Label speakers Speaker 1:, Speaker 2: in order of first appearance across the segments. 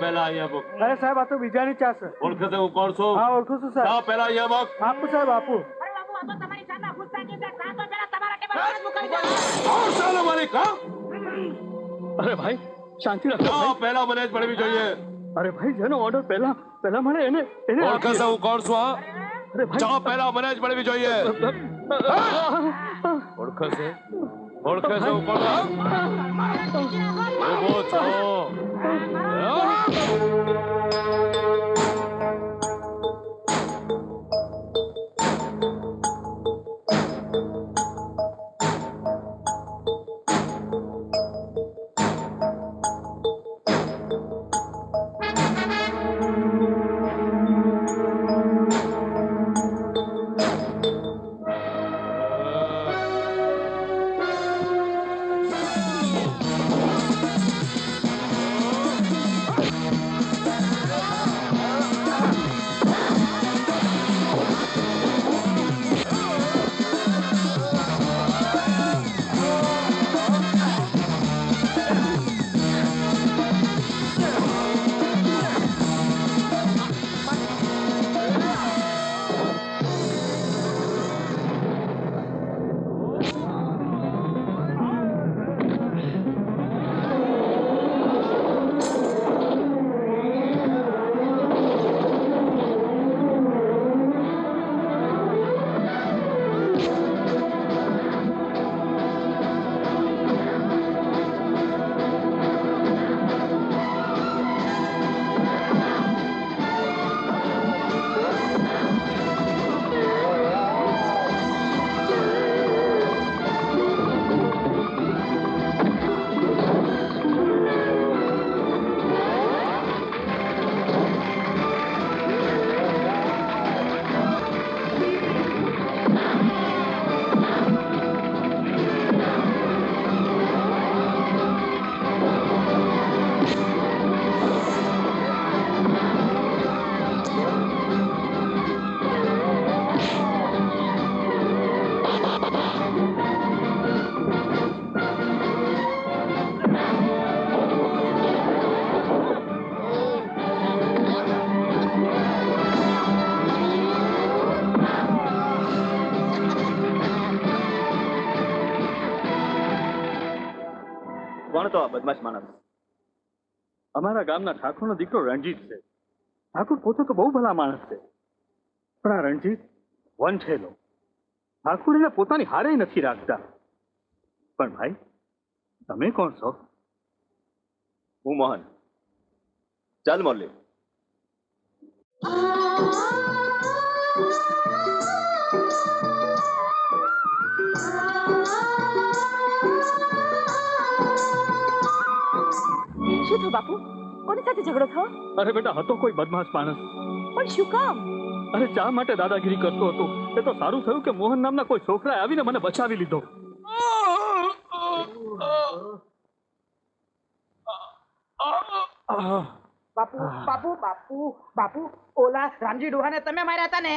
Speaker 1: પેલા અહીંયા બુક.
Speaker 2: અરે સાહેબ આ તો બીજાની ચા છે.
Speaker 1: ઓળખે છે હું કોણ છું?
Speaker 2: હા ઓળખું છું સાહેબ.
Speaker 1: પેલા અહીંયા બુક.
Speaker 2: આપું સાહેબ આપું.
Speaker 3: અરે ભાઈ શાંતિ રાખો.
Speaker 1: પેલા મને જ પડવી જોઈએ.
Speaker 3: અરે ભાઈ જેનો ઓર્ડર પહેલા મળે એને
Speaker 1: ઓળખે છે હું કોણ છું?
Speaker 3: અરે ભાઈ
Speaker 1: ચા પેલા મને જ પડવી જોઈએ. ઓળખે છે હું કોણ? ઉભો છો.
Speaker 3: બદમાશ માણસ અમારા ગામના ઠાકોરનો દીકરો રણજીત છે. ઠાકોર પોતે તો બહુ ભલા માણસ છે, પણ આ રણજીત વંઠેલો. ઠાકોર એને પોતાની હારે નથી રાખતા. પણ ભાઈ તમે કોણ છો?
Speaker 4: હું મોહન. ચાલ મોરલી.
Speaker 5: શું થયું બાપુ? કોની સાથે ઝઘડો થયો?
Speaker 3: અરે બેટા હતો કોઈ બદમાશ માણસ.
Speaker 5: પણ શું કામ?
Speaker 3: અરે ચા માટે દાદાગીરી કરતો હતો. એ તો સારું થયું કે મોહન નામના કોઈ છોકરાએ આવીને મને બચાવી લીધો.
Speaker 6: બાપુ બાપુ બાપુ બાપુ ઓલા રામજી ડોહાને તમે માર્યા હતા ને?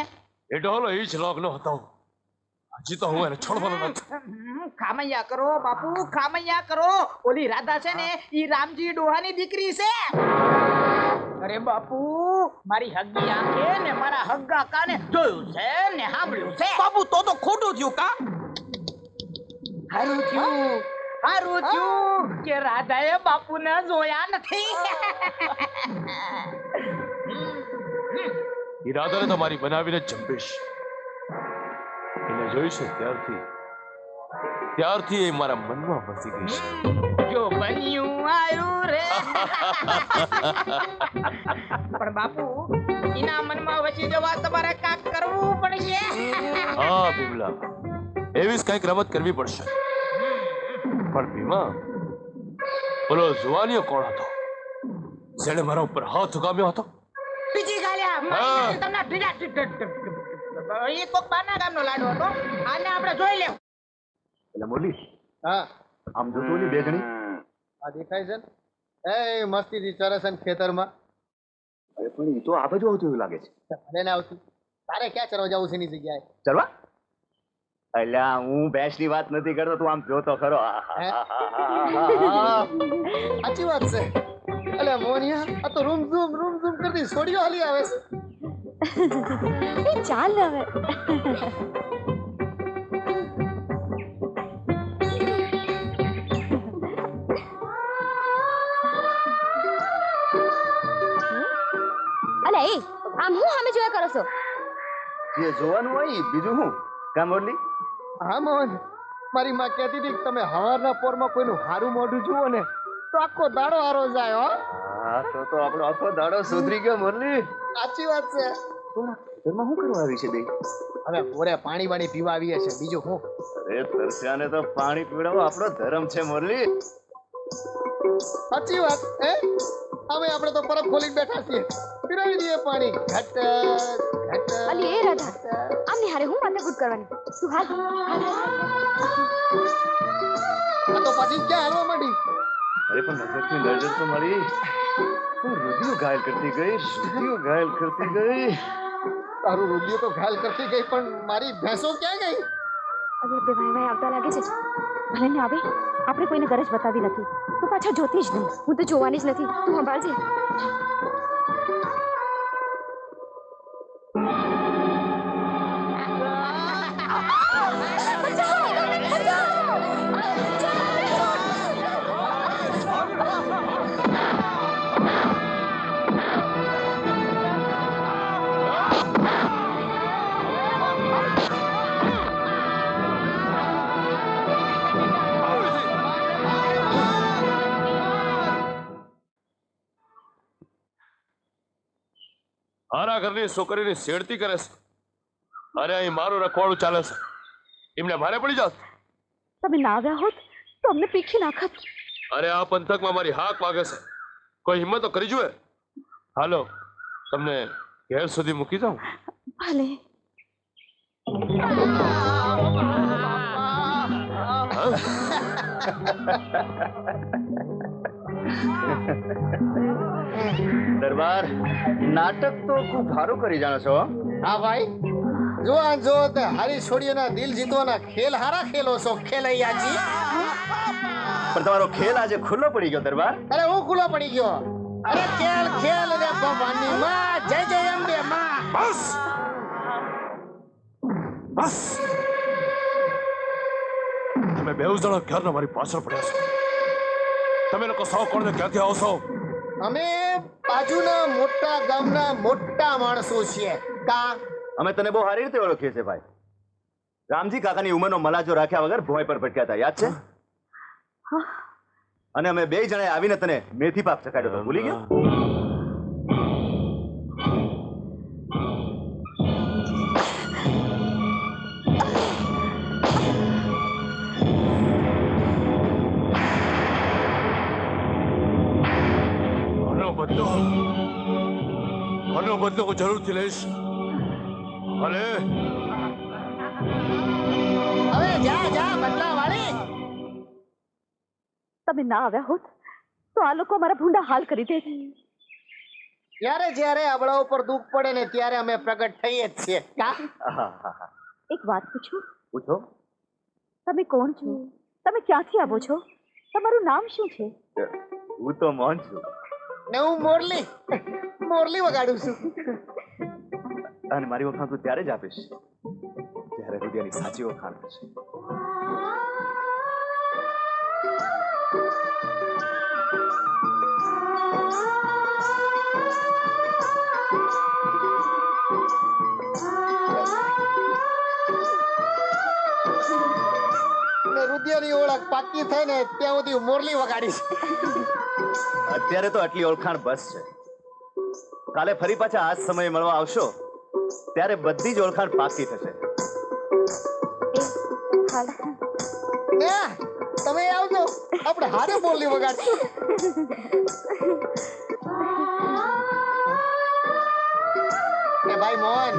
Speaker 1: એ ડોલો એ જ લોગનો હતો. હજી તો હું એને છોડવાનો નથી.
Speaker 6: ખામૈયા કરો બાપુ, ખામૈયા કરો. ઓલી રાધા છે ને ઈ રામજી ડોહાની દીકરી છે. અરે બાપુ મારી હગ્ગી આંખે ને મારા હગ્ગા કાને જોયું છે ને સાંભળ્યું છે. બાપુ તો ખોટું થયું કા? હારું થયું કે રાધાએ બાપુને જોયા નથી.
Speaker 1: ઈરાદાને તમારી બનાવીને જંપીશ. એને જોઈશે ત્યારથી એ મારા મનમાં વસી ગઈ છે.
Speaker 6: જો બન્યું આયું રે. પણ બાપુ એના મનમાં વસી જવા તમારે કાક કરવું પડશે.
Speaker 1: હા ભીમલા, એવી જ કઈક રમત કરવી પડશે. પણ ભીમા, બોલો જુવાનીઓ કોણ હતો જેણે મારા ઉપર હાથ ઉગામ્યો હતો?
Speaker 6: બીજી ગાલ્યા તમને એ કોક બારના ગામનો લાડો હતો. આને આપણે જોઈ લેવું.
Speaker 4: એટલે મોરલી,
Speaker 7: હા
Speaker 4: આમ જોતો ઓલી બે જણી
Speaker 7: આ દેખાય છે ને, એ મસ્તીથી ચરસ ને ખેતરમાં.
Speaker 4: અરે પણ એ તો આ બાજુ આવતું એવું લાગે છે.
Speaker 7: ભલે ને આવતી, તારે ક્યાં ચરવા જવું છે એની જગ્યાએ?
Speaker 4: ચરવા? અલ્યા હું ભેંસની વાત નથી કરતો, તું આમ જોતો ખરો.
Speaker 7: સાચી વાત છે. અલ્યા મોનિયા, આ તો રૂમ ઝૂમ કરતી છોડીઓ હાલી આવે છે.
Speaker 5: એ ચાલ હવે. અલે એ આમ હું સામે જોયા કરો છો?
Speaker 4: જે જોવાનું હોય ઈ બીજું હું કામ મોરલી.
Speaker 7: હા મોહન, મારી માં કહેતી હતી કે તમે હવારના પોરમાં કોઈનું હારું મોઢું જુઓ ને તો આખો દાડો હારો જાય. હો,
Speaker 4: હા તો આપણો આખો દાડો સુધરી ગયો મોરલી.
Speaker 7: સાચી વાત છે.
Speaker 4: ઘરમાં શું કરવા આવી છે બે?
Speaker 7: હવે પોરે પાણી વાણી પીવા આવીએ છે, બીજું હું.
Speaker 4: અરે તરસ્યાને તો પાણી પીવડાવો આપણો ધર્મ છે મોરલી.
Speaker 7: સાચી વાત. હવે આપણે તો પરબ ખોલીને બેઠા છીએ, પીરાવી દઈએ પાણી. ઘટ ઘટ.
Speaker 5: અલી એ રાધા, આમની હારે હું માથાકૂટ કરવાની? તું હાલ.
Speaker 7: આ તો પછી ક્યાં હાલવા માંડી?
Speaker 4: અરે પણ નજરથી નજર તો મળી. રુધિયો ઘાયલ કરતી ગઈ, રુધિયો ઘાયલ કરતી ગઈ.
Speaker 7: તારું રુધિયો તો ઘાયલ કરતી ગઈ, પણ મારી ભેંસો ક્યાં ગઈ?
Speaker 5: અરે બે ભાઈ આવતા લાગે છે. ભલે ને આવે, આપણે કોઈને ગરજ બતાવી નથી તો પાછા જોતી જ નહીં. હું તો જોવાની જ નથી. તું સંભાળજે.
Speaker 1: હારા ઘરની છોકરીની શેડતી કરે છે. અરે અહીં મારું રખવાડું ચાલે છે, એમને ભારે પડી જાત.
Speaker 5: તમે ના આવ્યા હોત તો અમને પીખી નાખત.
Speaker 1: અરે આ પંથકમાં મારી હાક વાગે છે, કોઈ હિંમત તો કરી જુએ. હાલો, તમને ઘેર સુધી મૂકી જાઉં?
Speaker 5: ભલે.
Speaker 4: દરબાર, નાટક તો ખૂબ સારું કરી જાણો છો.
Speaker 7: હા ભાઈ, જો આ જો તે હારી છોડીઓના દિલ જીતવાના ખેલ હારા ખેલો છો ખેલૈયાજી.
Speaker 4: પણ તમારો ખેલ આજે ખુલ્લો પડી ગયો દરબાર.
Speaker 7: અરે હું ખુલ્લો પડી ગયો. અરે ખેલ ખેલ રે ભવાની માં, જય જય અંબે માં.
Speaker 1: બસ બસ, તમે બેઉ જણા ક્યારના મારી પાછળ પડ્યા છો. તમે લોકો સૌ કોણ ને ક્યાંથી આવો છો?
Speaker 7: અમે બાજુના મોટા ગામના મોટા માણસો છીએ. કા
Speaker 4: અમે તને બહુ સારી રીતે ઓળખીએ છીએ ભાઈ. રામજી કાકાની ઉંમરનો મલાજો રાખ્યા વગર ભોંય પર ભટક્યા હતા, યાદ છે? અને અમે બે જણાએ આવીને તને મેથી પાક ચકાડ્યો હતો, ભૂલી ગયો?
Speaker 1: આનો બદલો હું જરૂરથી લઈશ. ભલે.
Speaker 7: હવે જા જા બદલા વાળી.
Speaker 5: તમે ના આવ્યા હોત તો આ લોકો મારા ભૂંડા હાલ કરી દે.
Speaker 7: જ્યારે જ્યારે આપણા ઉપર દુઃખ પડે ને ત્યારે અમે પ્રગટ થઈએ જ છીએ. કા
Speaker 5: એક વાત પૂછું?
Speaker 4: પૂછો.
Speaker 5: તમે કોણ છો? તમે ક્યાંથી આવો છો? તમારું નામ શું છે?
Speaker 4: હું તો મોહન છું.
Speaker 7: ને હું મોરલી વગાડું છું.
Speaker 4: અને મારી ઓળખાણ તું ત્યારે જ આપીશ જ્યારે હૃદયની સાચી ઓળખાણ થશે.
Speaker 7: રુદિયાની ઓળખ પાકી થાય ને ત્યાં સુધી મોરલી વગાડીશ.
Speaker 4: અત્યારે તો આટલી ઓળખાણ બસ છે. કાલે ફરી પાછા આ જ સમયે મળવા આવશો ત્યારે બધી જ ઓળખાણ પાકી થશે.
Speaker 7: તમે આવજો, આપણે હારે મોરલી વગાડશું. એ ભાઈ મોહન,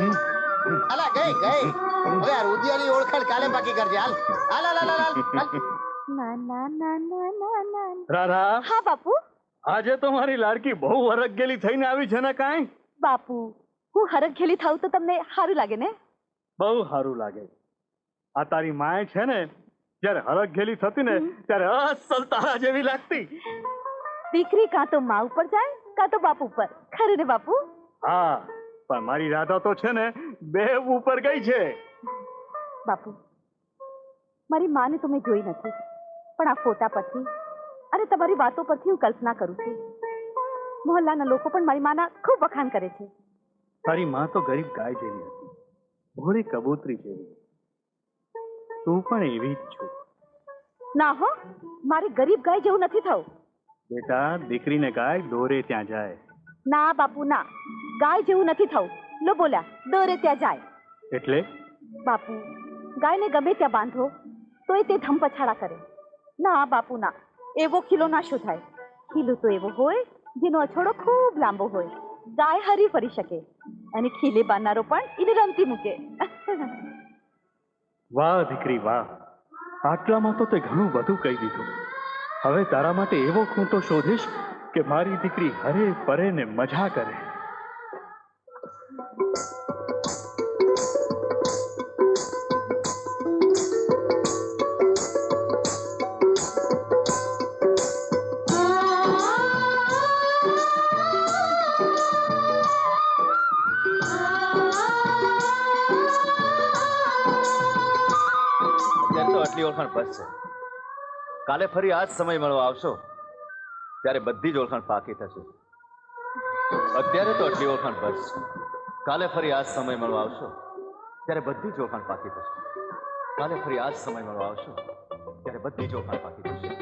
Speaker 7: અલા ગઈ હવે આ રુદિયાની ઓળખાણ કાલે પાકી કરજે. હાલ હાલ હાલ હાલ હાલ.
Speaker 5: ના ના ના ના ના ના.
Speaker 3: રાધા,
Speaker 5: હા બાપુ.
Speaker 3: આજે તો મારી લાડકી બહુ હરખેલી થઈને આવી છે ને કાંઈ?
Speaker 5: બાપુ, હું હરખેલી થાઉં તો તમને સારું લાગે ને?
Speaker 3: બહુ સારું લાગે. આ તારી માએ છે ને જ્યારે હરખ ઘેલી થતી ને ત્યારે અસલ તારા જેવી લાગતી.
Speaker 5: દીકરી કાં તો મા ઉપર જાય કાં તો બાપ ઉપર. ખરું ને બાપુ?
Speaker 3: હા, પણ મારી રાધા તો છે ને બે ઉપર ગઈ છે.
Speaker 5: બાપુ, મારી માને તો મેં જોઈ નથી, પણ આ ફોટા પરથી અને તમારી વાતો પરથી હું કલ્પના કરું છું. મોહલ્લાના લોકો પણ મારી માના ખૂબ વખાણ કરે છે.
Speaker 3: તારી માં તો ગરીબ ગાય જેવી હતી, ભોળી કબૂતરી જેવી. તું પણ એવી જ છો.
Speaker 5: ના હો, મારે ગરીબ ગાય જેવું નથી થવું.
Speaker 3: બેટા, દીકરીને ગાય દોરે ત્યાં જાય.
Speaker 5: ના બાપુ ના, ગાય જેવું નથી થવું. લો બોલ્યા, દોરે ત્યાં જાય.
Speaker 3: એટલે
Speaker 5: બાપુ, ગાયને ગમે ત્યાં બાંધો તોય તે ધમ પછાડા કરે. ના બાપુ ના, એવો ખીલો ના શું થાય. ખીલો તો એવો હોય જેનો અછોડો ખૂબ લાંબો હોય, ગાય હરી ફરી શકે અને ખીલે બાંધનારો પણ એને રમતી મૂકે.
Speaker 3: વાહ દીકરી વાહ, આટલામાં તો તે ઘણું બધું કહી દીધું. હવે તારા માટે એવો ખૂંટો શોધીશ કે મારી દીકરી હરે પરે ને મજા કરે.
Speaker 4: અત્યારે તો આટલી ઓળખાણ બસ છે. કાલે ફરી આ જ સમય મળવા આવશો ત્યારે બધી જ ઓળખાણ પાકી થશે. અત્યારે તો આટલી ઓળખાણ બસ છે. કાલે ફરી આ જ સમય મળવા આવશો ત્યારે બધી જ ઓળખાણ પાકી થશે. કાલે ફરી આ જ સમય મળવા આવશો ત્યારે બધી જ ઓળખાણ પાકી થશે.